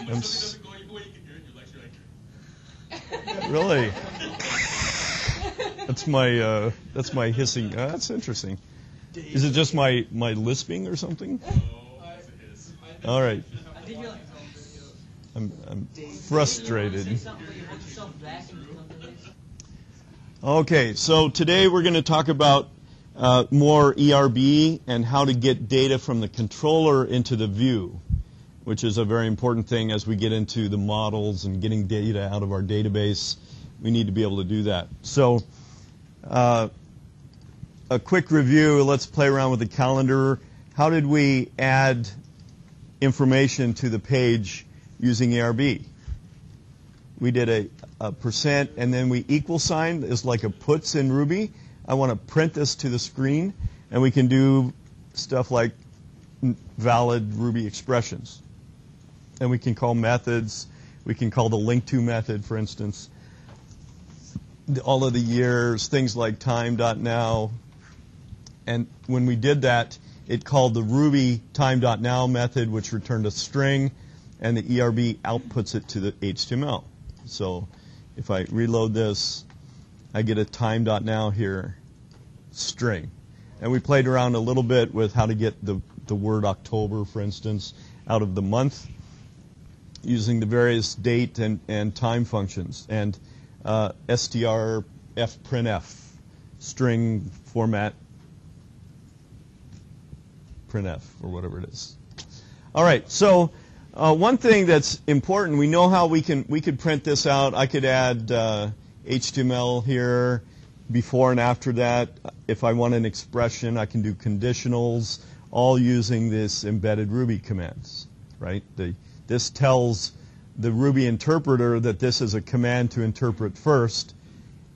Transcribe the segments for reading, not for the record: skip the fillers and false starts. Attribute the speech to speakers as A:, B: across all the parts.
A: I'm really? That's my hissing. That's interesting. Is it just my lisping or something? All right. I'm frustrated. Okay, so today we're going to talk about more ERB and how to get data from the controller into the view, which is a very important thing as we get into the models and getting data out of our database. We need to be able to do that. So a quick review. Let's play around with the calendar. How did we add information to the page using ERB? We did a percent and then we equal sign is like a puts in Ruby. I want to print this to the screen, and we can do stuff like valid Ruby expressions. And we can call methods. We can call the link to method, for instance. All of the years, things like time.now. And when we did that, it called the Ruby time.now method, which returned a string, and the ERB outputs it to the HTML. So if I reload this, I get a time.now here string. And we played around a little bit with how to get the word October, for instance, out of the month using the various date and time functions. And strfprintf, string format printf, or whatever it is. All right, so one thing that's important, we know how we could print this out. I could add HTML here before and after that. If I want an expression, I can do conditionals, all using this embedded Ruby commands, right? This tells the Ruby interpreter that this is a command to interpret first,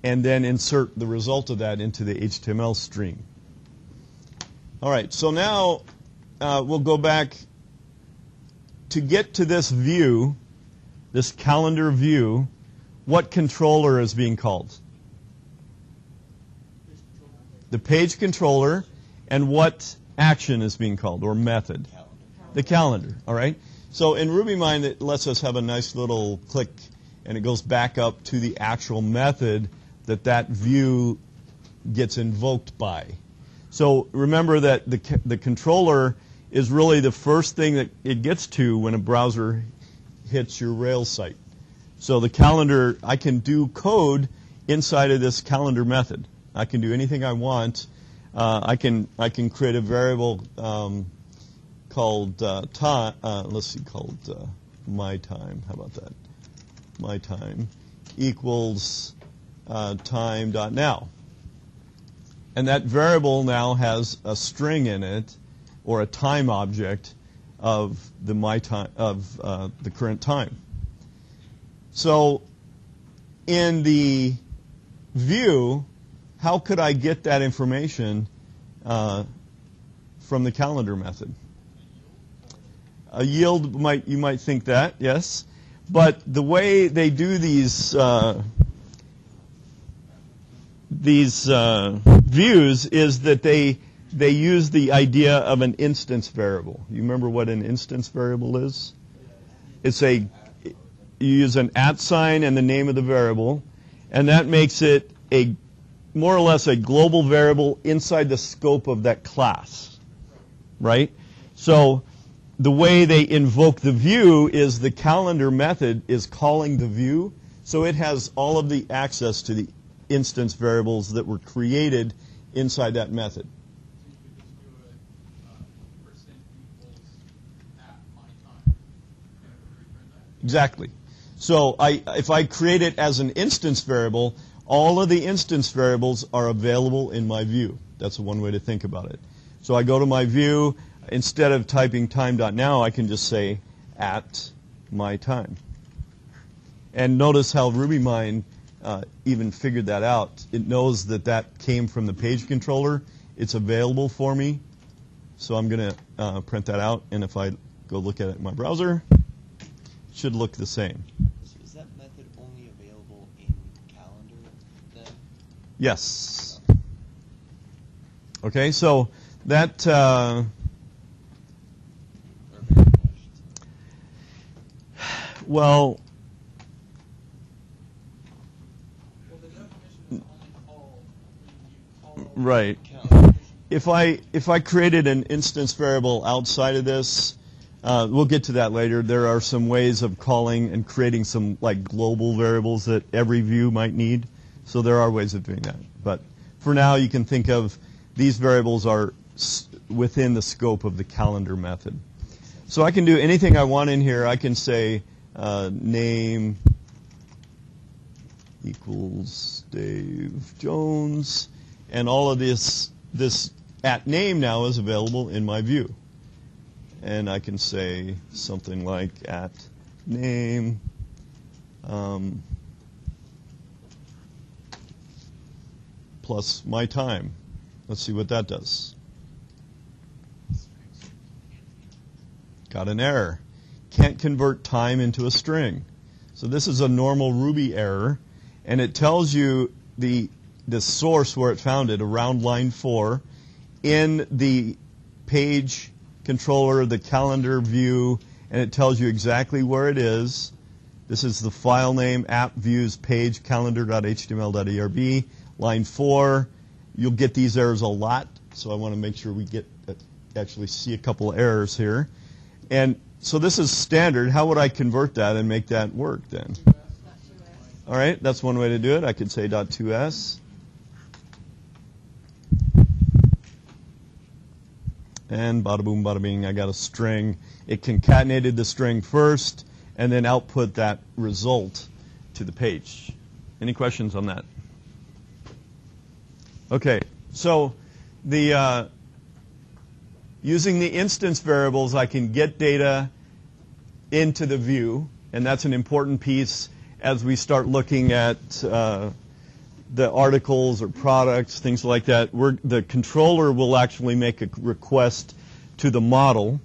A: and then insert the result of that into the HTML stream. All right, so now we'll go back to get to this view, this calendar view. What controller is being called? The page controller. And what action is being called, or method? The calendar, all right? So in RubyMine, it lets us have a nice little click, and it goes back up to the actual method that view gets invoked by. So remember that the controller is really the first thing that it gets to when a browser hits your Rails site. So the calendar, I can do code inside of this calendar method. I can do anything I want. I can create a variable called time. Let's see, called my time. How about that? My time equals time.now, and that variable now has a string in it, or a time object of the my time of the current time. So in the view, how could I get that information from the calendar method? A yield, you might think that, yes. But the way they do these views is that they use the idea of an instance variable. You remember what an instance variable is? You use an @ sign and the name of the variable, and that makes it more or less a global variable inside the scope of that class, right? So the way they invoke the view is the calendar method is calling the view, so it has all of the access to the instance variables that were created inside that method. Exactly. So if I create it as an instance variable, all of the instance variables are available in my view. That's one way to think about it. So I go to my view. Instead of typing time.now, I can just say @mytime. And notice how RubyMine even figured that out. It knows that came from the page controller. It's available for me. So I'm going to print that out. And if I go look at it in my browser, it should look the same.
B: So is that method only available in calendar then?
A: Yes. Okay, so that Well,
C: The definition is only call when you call
A: right.
B: Calendar.
A: If I created an instance variable outside of this, we'll get to that later. There are some ways of calling and creating some like global variables that every view might need. So there are ways of doing that. But for now, you can think of these variables are within the scope of the calendar method. So I can do anything I want in here. I can say name equals Dave Jones, and all of this at name now is available in my view. And I can say something like at name plus my time. Let's see what that does. Got an error. Can't convert time into a string. So this is a normal Ruby error, and it tells you the source where it found it, around line 4, in the page controller, the calendar view, and it tells you exactly where it is. This is the file name, app views page calendar.html.erb, line 4. You'll get these errors a lot, so I want to make sure we get actually see a couple of errors here. And so this is standard. How would I convert that and make that work then? All right, that's one way to do it. I could say .2s. And bada boom, bada bing, I got a string. It concatenated the string first and then output that result to the page. Any questions on that? Okay, so using the instance variables, I can get data into the view, and that's an important piece as we start looking at the articles or products, things like that. The controller will actually make a request to the model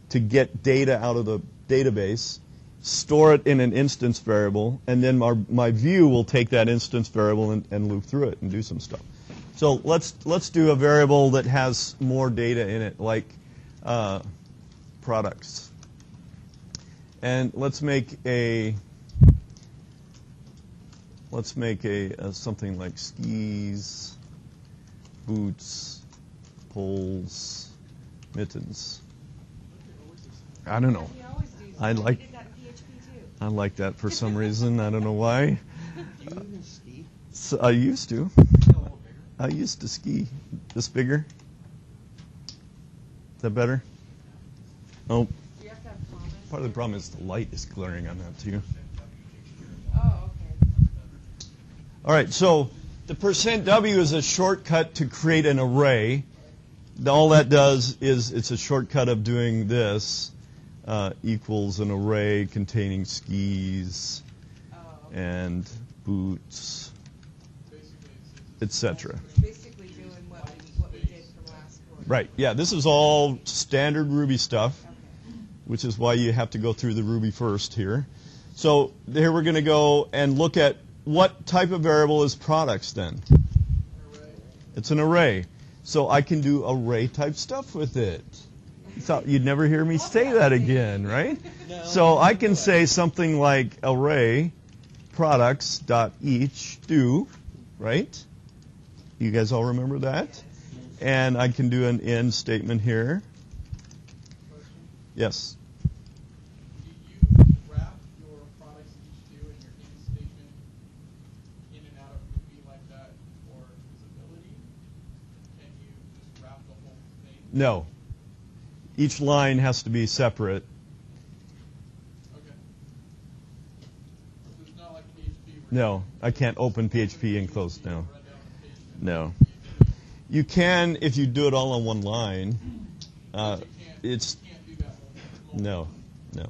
A: to get data out of the database, store it in an instance variable, and then my view will take that instance variable and loop through it and do some stuff. So let's do a variable that has more data in it, like products. And let's make a something like skis, boots, poles, mittens. I don't know. I like that for some reason. I don't know why.
B: Do you even ski?
A: So I used to. I used to ski. This bigger? Is that better? Oh. Part of the problem is the light is glaring on that too.
D: Oh, okay.
A: All right, so the %W is a shortcut to create an array. All that does is it's a shortcut of doing this, equals an array containing skis and boots, etc.
D: Basically doing what we did from last quarter.
A: Right, yeah, this is all standard Ruby stuff, which is why you have to go through the Ruby first here. So here we're going to go and look at what type of variable is products then. It's an array. So I can do array type stuff with it. You thought you'd never hear me say that again, right?
B: No.
A: So I can say something like array products dot each do, right? You guys all remember that? And I can do an end statement here. Yes.
C: Do you wrap your products each do and your in statement in and out of Ruby like that for visibility? Can you just wrap the whole thing?
A: No. Each line has to be separate.
C: Okay. So it's not like PHP where
A: No, I can't open PHP and close now.
C: you run down the page and
A: No. You can if you do it all on one line. It's
C: you can't do that whole
A: no.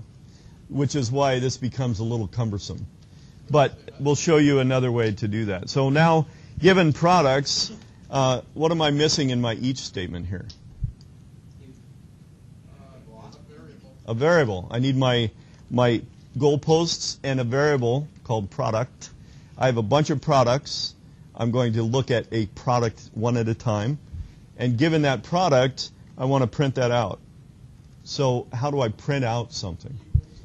A: Which is why this becomes a little cumbersome. But we'll show you another way to do that. So now, given products, what am I missing in my each statement here? A variable. I need my goalposts and a variable called product. I have a bunch of products. I'm going to look at a product one at a time. And given that product, I want to print that out. So how do I print out something?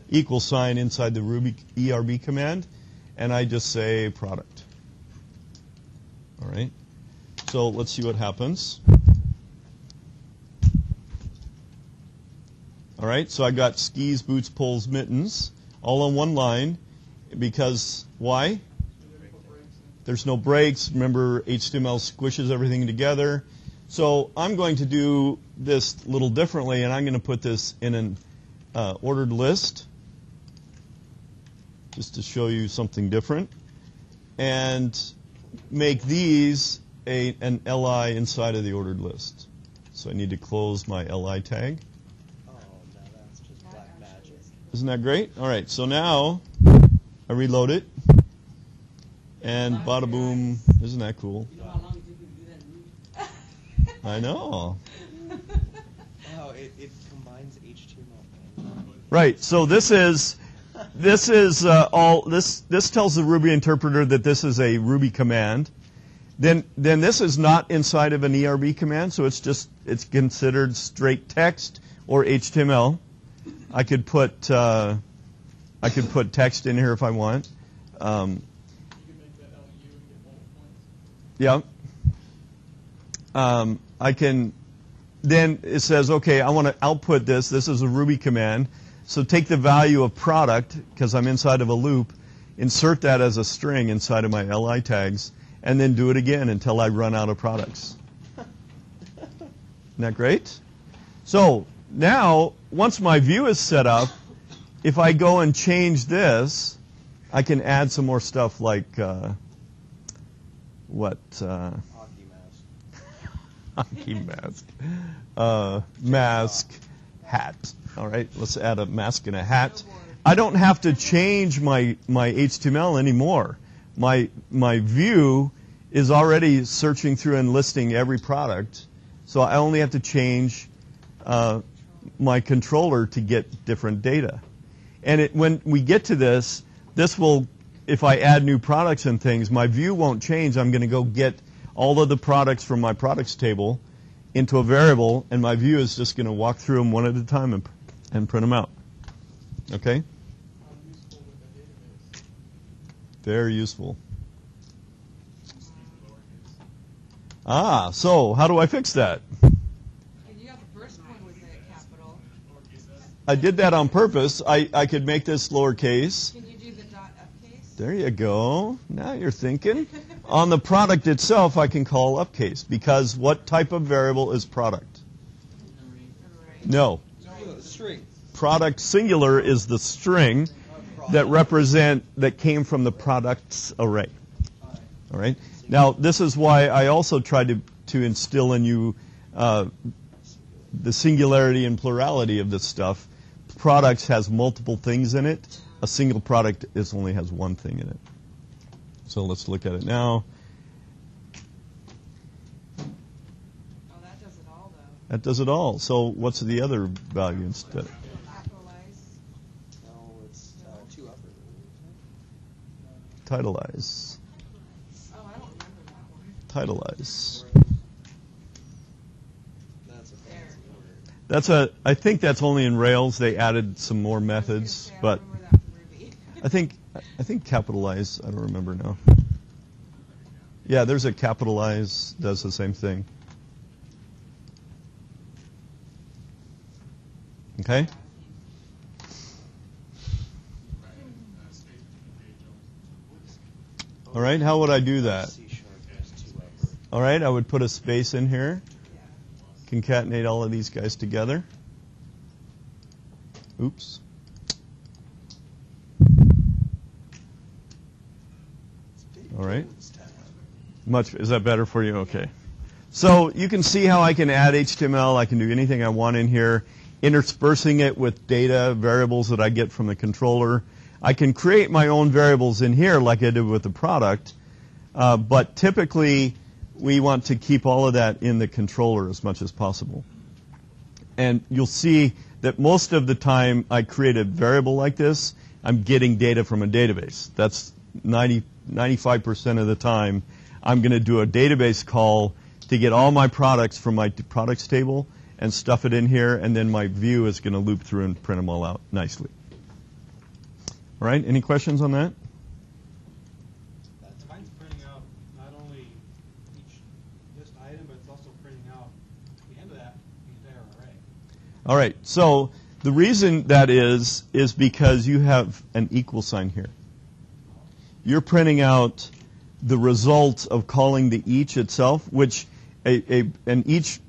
A: equal sign inside the Ruby ERB command, and I just say product. All right. So let's see what happens. All right, so I got skis, boots, poles, mittens, all on one line, because why? There's no breaks. Remember, HTML squishes everything together. So I'm going to do this a little differently, and I'm going to put this in an ordered list, just to show you something different, and make these an li inside of the ordered list. So I need to close my li tag. Isn't that great? All right, so now I reload it, and bada boom. Isn't that cool?
E: You know how long it took you to do that in Ruby?
A: I know.
B: Wow, it combines HTML.
A: Right. So this tells the Ruby interpreter that this is a Ruby command. Then this is not inside of an ERB command, so it's considered straight text or HTML. I could put text in here if I want.
C: You can make that LU and get bullet points.
A: Yeah. I can. Then it says, okay, I want to output this. This is a Ruby command. So take the value of product, because I'm inside of a loop, insert that as a string inside of my li tags, and then do it again until I run out of products. Isn't that great? So now, once my view is set up, if I go and change this, I can add some more stuff like hockey mask, mask, hat. All right, let's add a mask and a hat. I don't have to change my HTML anymore. My view is already searching through and listing every product, so I only have to change my controller to get different data. And when we get to this will, if I add new products and things, my view won't change. I'm going to go get all of the products from my products table into a variable, and my view is just going to walk through them one at a time and print them out. Okay?
C: How useful with the database?
A: Very useful. So how do I fix that?
D: You got the first one with a capital.
A: I did that on purpose. I could make this lowercase.
D: Can you do the dot upcase?
A: There you go. Now you're thinking. On the product itself, I can call upcase, because what type of variable is product? No.
B: String.
A: Product singular is the string that came from the products array. All right. Now, this is why I also tried to instill in you the singularity and plurality of this stuff. Products has multiple things in it. A single product only has one thing in it. So let's look at it now.
D: Oh, that does it all, though.
A: That does it all. So what's the other value instead?
D: Capitalize.
B: No, it's two upper.
A: Titleize.
D: Oh, I don't remember that one.
A: Titleize.
B: That's a
D: There.
B: fancy word.
A: I think that's only in Rails. They added some more
D: I was
A: methods,
D: gonna say, I
A: but
D: remember that from Ruby.
A: I think capitalize, I don't remember now. Yeah, there's a capitalize, does the same thing. Okay? All right, how would I do that?
B: C# has two upper.
A: All right, I would put a space in here,
D: Yeah.
A: concatenate all of these guys together. Oops. All right. Is that better for you? Okay. So you can see how I can add HTML. I can do anything I want in here, interspersing it with data, variables that I get from the controller. I can create my own variables in here like I did with the product, but typically we want to keep all of that in the controller as much as possible. And you'll see that most of the time I create a variable like this, I'm getting data from a database. That's 95% of the time I'm going to do a database call to get all my products from my products table and stuff it in here, and then my view is going to loop through and print them all out nicely. All right, any questions on that?
F: Mine's printing out not only each list item, but it's also printing out at the end of that the entire array.
A: All right, so the reason that is because you have an equal sign here. You're printing out the result of calling the each itself, which an each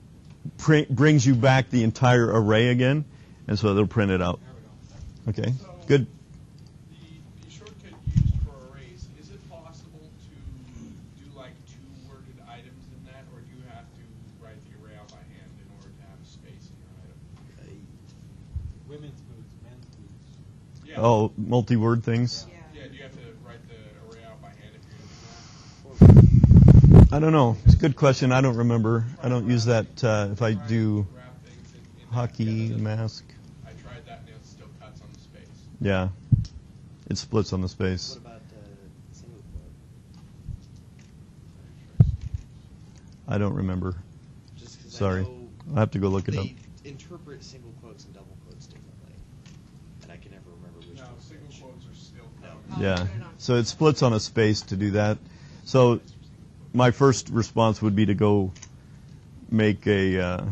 A: brings you back the entire array again, and so it'll print it out. Okay,
C: So
A: good.
C: The shortcut used for arrays, is it possible to do like two-worded items in that, or do you have to write the array out by hand in order to have space in your item?
F: Women's boots, men's boots.
C: Yeah.
A: Oh, multi-word things?
D: Yeah.
C: Yeah, do you have to write the array out by hand if you're going to do that?
A: I don't know. It's a good question. I don't remember. I don't use that if I do
C: Wrap things in
A: hockey,
C: that. Yeah,
A: mask.
C: I tried that and it still cuts on the space.
A: Yeah, it splits on the space.
B: What about single quote?
A: I don't remember.
B: Just 'cause
A: Sorry.
B: I know
A: I'll have to go look it up.
B: they interpret single quotes and double quotes differently, and I can never remember which
C: No,
B: one's
C: single
B: which.
C: quotes are still
B: No.
C: covered.
A: Yeah, so it splits on a space to do that. So my first response would be to go make a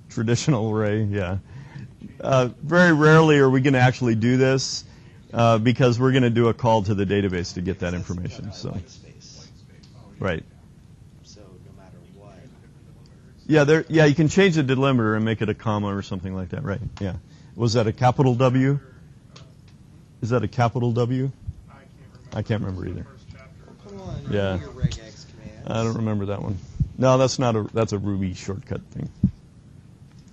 A: traditional array, yeah. Very rarely are we going to actually do this because we're going to do a call to the database to get that information. So,
B: White space.
A: right.
B: So no matter what.
A: Yeah, you can change the delimiter and make it a comma or something like that, right? Yeah. Was that a capital W? Is that a capital W? I can't remember either.
B: Come on,
A: Yeah.
B: your regex commands.
A: I don't remember that one. No, that's a Ruby shortcut thing.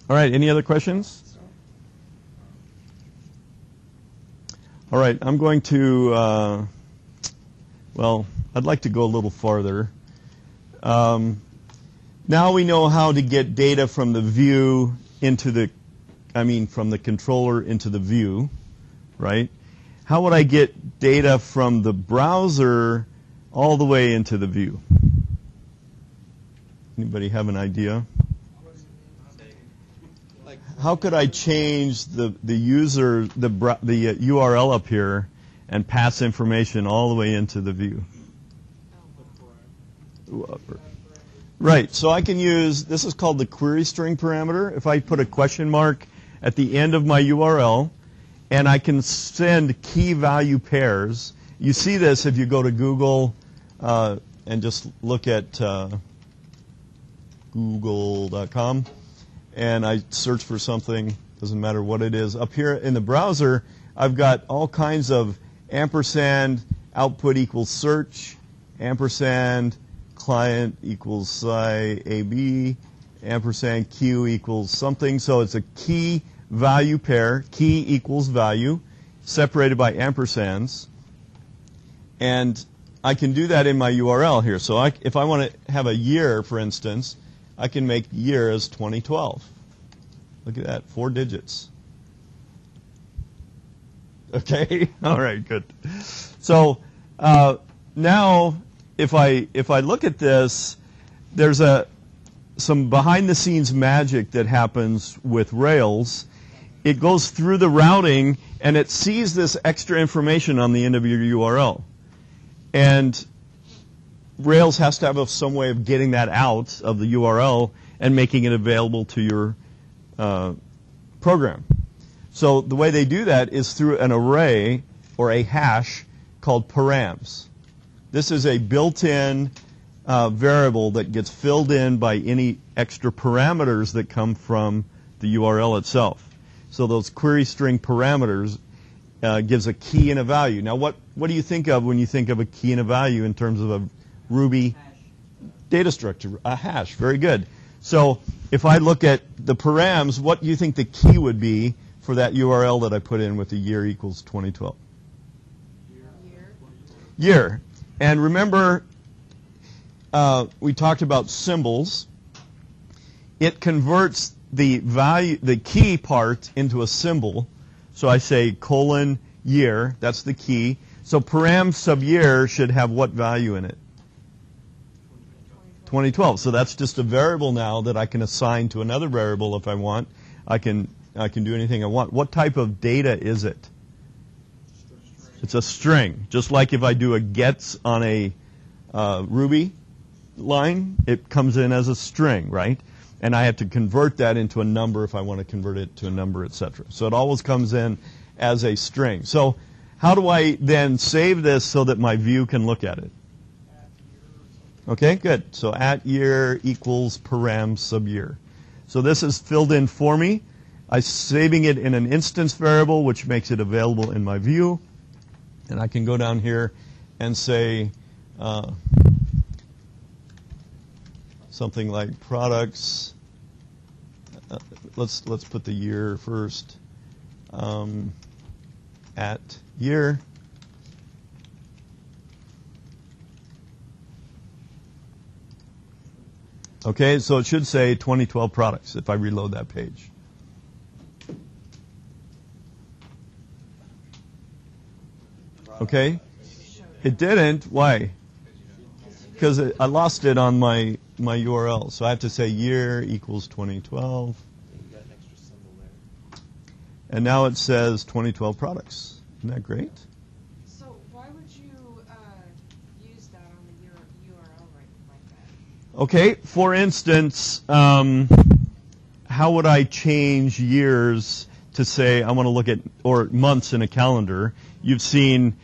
A: All right, any other questions? All right, I'm going to, I'd like to go a little farther. Now we know how to get data from the view from the controller into the view, right? How would I get data from the browser all the way into the view? Anybody have an idea?
B: Like,
A: How could I change the user, the URL up here and pass information all the way into the view? Right, so I can use, this is called the query string parameter. If I put a question mark at the end of my URL, and I can send key value pairs. You see this if you go to Google and just look at google.com, and I search for something, doesn't matter what it is. Up here in the browser, I've got all kinds of ampersand, output equals search, ampersand, client equals sci AB, ampersand Q equals something. So it's a key value pair, key equals value, separated by ampersands. And I can do that in my URL here. So if I want to have a year, for instance, I can make year as 2012. Look at that, 4 digits. Okay, all right, good. So now, if I look at this, there's some behind-the-scenes magic that happens with Rails. It goes through the routing, and it sees this extra information on the end of your URL. And Rails has to have some way of getting that out of the URL and making it available to your program. So the way they do that is through an array or a hash called params. This is a built-in variable that gets filled in by any extra parameters that come from the URL itself. So those query string parameters gives a key and a value. Now what do you think of when you think of a key and a value in terms of a Ruby data structure? A hash, very good. So if I look at the params, what do you think the key would be for that URL that I put in with the year equals 2012? Year. And remember, we talked about symbols. It converts the value, the key part, into a symbol. So I say : year. That's the key. So param sub year should have what value in it? 2012. So that's just a variable now that I can assign to another variable if I want. I can do anything I want. What type of data is it? It's a string. Just like if I do a gets on a Ruby line, it comes in as a string, right? And I have to convert that into a number if I want to convert it to a number, etc. So it always comes in as a string. So how do I then save this so that my view can look at it? Okay, good. So at year equals params sub year. So this is filled in for me. I'm saving it in an instance variable, which makes it available in my view. And I can go down here and say something like products. Let's put the year first. At year. Okay, so it should say 2012 products if I reload that page. Okay, it didn't. Why? Because I lost it on my URL. So I have to say year equals 2012.
B: You got an extra symbol there.
A: And now it says 2012 products. Isn't that great?
D: So why would you use that on the URL right like that?
A: Okay, for instance, how would I change years to say I want to look at, or months in a calendar? You've seen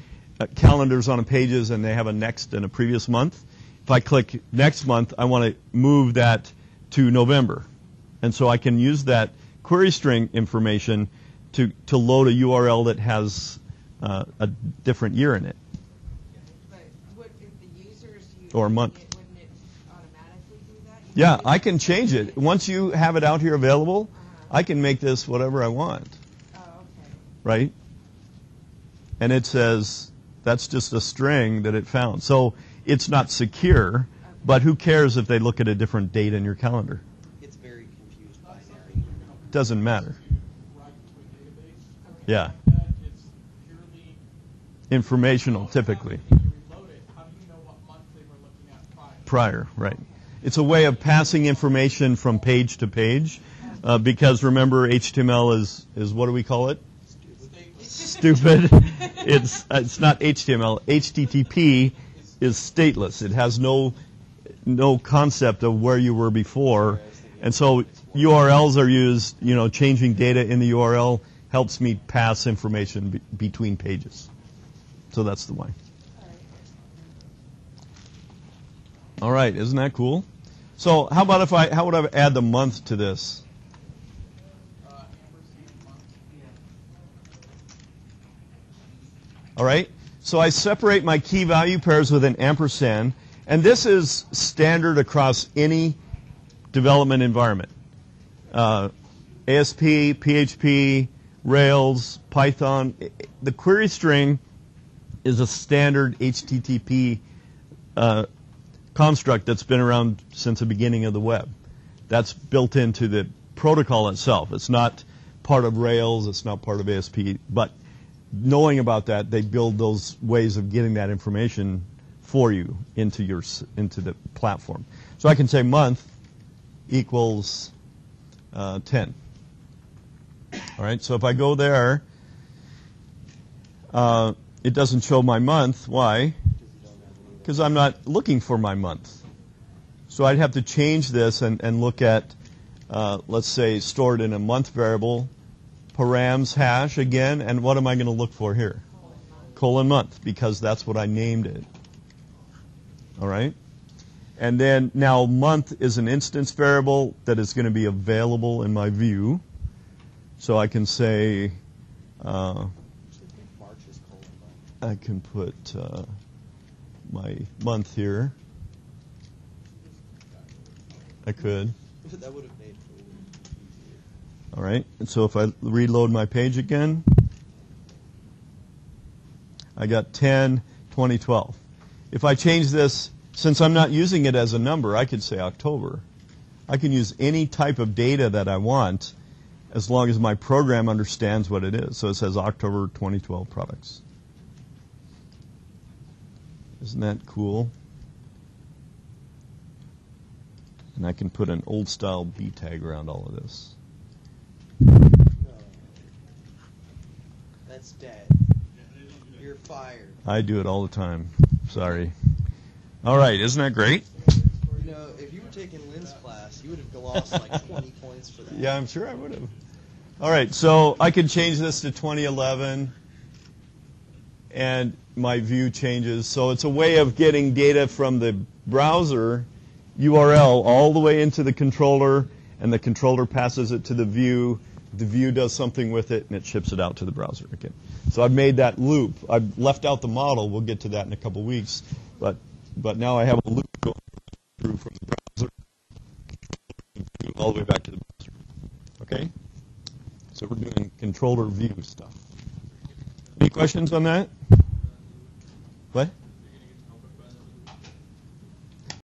A: calendars on pages and they have a next and a previous month. If I click next month, I want to move that to November. And so I can use that query string information to load a URL that has a different year in it.
D: But what if the users use
A: Or a month.
D: Wouldn't it automatically do that?
A: Yeah, I can change it. Once you have it out here available, I can make this whatever I want,
D: Oh, okay.
A: right? And it says that's just a string that it found. So it's not secure, but who cares if they look at a different date in your calendar?
B: It's very confused binary.
A: Doesn't matter.
C: Write to a database.
A: Yeah.
C: That it's purely
A: Informational, typically.
C: When you reload it, how do you know what month they were looking at prior?
A: Prior, right. It's a way of passing information from page to page, because remember, HTML is what do we call it? Stupid. It's not HTML. HTTP is stateless. It has no concept of where you were before, and so URLs are used. Changing data in the URL helps me pass information between pages. So that's the why. All right, isn't that cool? So how about how would I add the month to this? All right, so I separate my key value pairs with an ampersand, and this is standard across any development environment. ASP, PHP, Rails, Python. The query string is a standard HTTP construct that's been around since the beginning of the web. That's built into the protocol itself. It's not part of Rails. It's not part of ASP. But knowing about that, they build those ways of getting that information for you into the platform. So I can say month equals 10. All right. So if I go there, it doesn't show my month. Why? Because I'm not looking for my month. So I'd have to change this and look at, let's say, stored in a month variable, params hash again, and what am I going to look for here? Colon month, because that's what I named it. All right? And then now month is an instance variable that is going to be available in my view. So I can say,
B: March is colon month.
A: I can put my month here. I could.
B: That would have made it a little easier.
A: All right. And so if I reload my page again, I got 10, 2012. If I change this, since I'm not using it as a number, I could say October. I can use any type of data that I want as long as my program understands what it is. So it says October 2012 products. Isn't that cool? And I can put an old style B tag around all of this.
B: No. That's dead. You're fired.
A: I do it all the time. Sorry. All right, isn't that great?
B: You know, if you were taking Lynn's class, you would have lost like 20 points for that.
A: Yeah, I'm sure I would have. All right, so I could change this to 2011, and my view changes. So it's a way of getting data from the browser URL all the way into the controller, and the controller passes it to the view. The view does something with it, and it ships it out to the browser again. So I've made that loop. I've left out the model. We'll get to that in a couple weeks. But now I have a loop going through from the browser all the way back to the browser. Okay? So we're doing controller view stuff. Any questions on that? What?